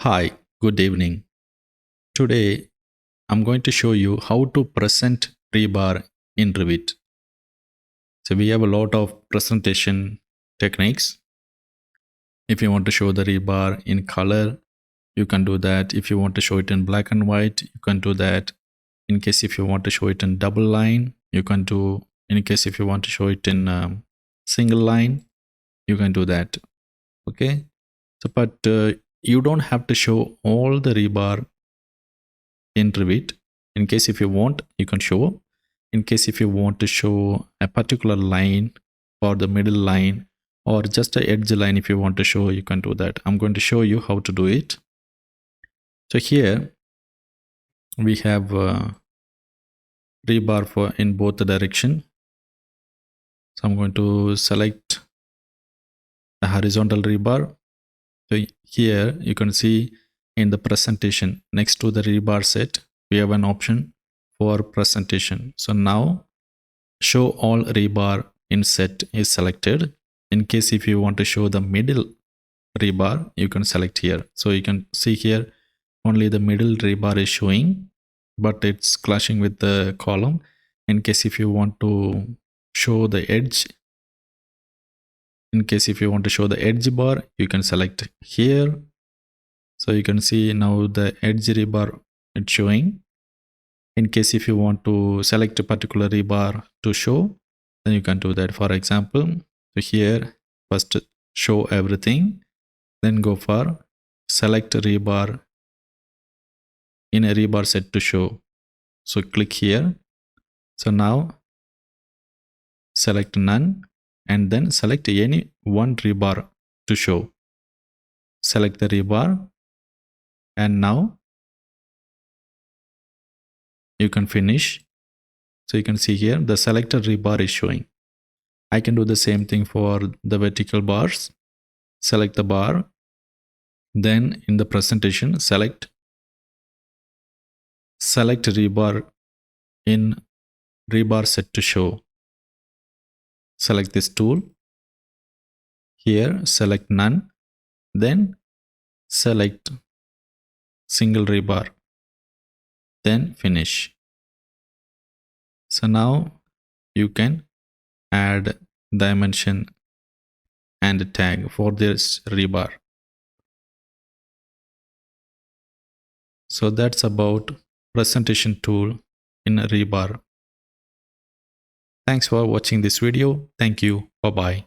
Hi, good evening. Today I'm going to show you how to present rebar in Revit. So we have a lot of presentation techniques. If you want to show the rebar in color, you can do that. If you want to show it in black and white, you can do that. In case if you want to show it in double line, you can do. In case if you want to show it in single line, you can do that. Okay. So, but you don't have to show all the rebar in Revit. In case if you want, you can show. In case if you want to show a particular line or the middle line or just a edge line, if you want to show, you can do that. I'm going to show you how to do it. So here we have rebar for in both the direction. So I'm going to select the horizontal rebar. So here you can see in the presentation next to the rebar set, we have an option for presentation. So now show all rebar in set is selected. In case if you want to show the middle rebar, you can select here. So you can see here only the middle rebar is showing, but it's clashing with the column. In case if you want to show the edge, in case if you want to show the edge bar, you can select here. So you can see now the edge rebar it's showing. In case if you want to select a particular rebar to show, then you can do that. For example, so here first show everything, then go for select rebar in a rebar set to show. So click here. So now select none and then select any one rebar to show. Select the rebar and now you can finish. So you can see here the selected rebar is showing. I can do the same thing for the vertical bars. Select the bar. Then in the presentation, select rebar in rebar set to show. Select this tool. Here, select none. Then select single rebar. Then finish. So now you can add dimension and tag for this rebar. So that's about presentation tool in Rebar. Thanks for watching this video. Thank you. Bye-bye.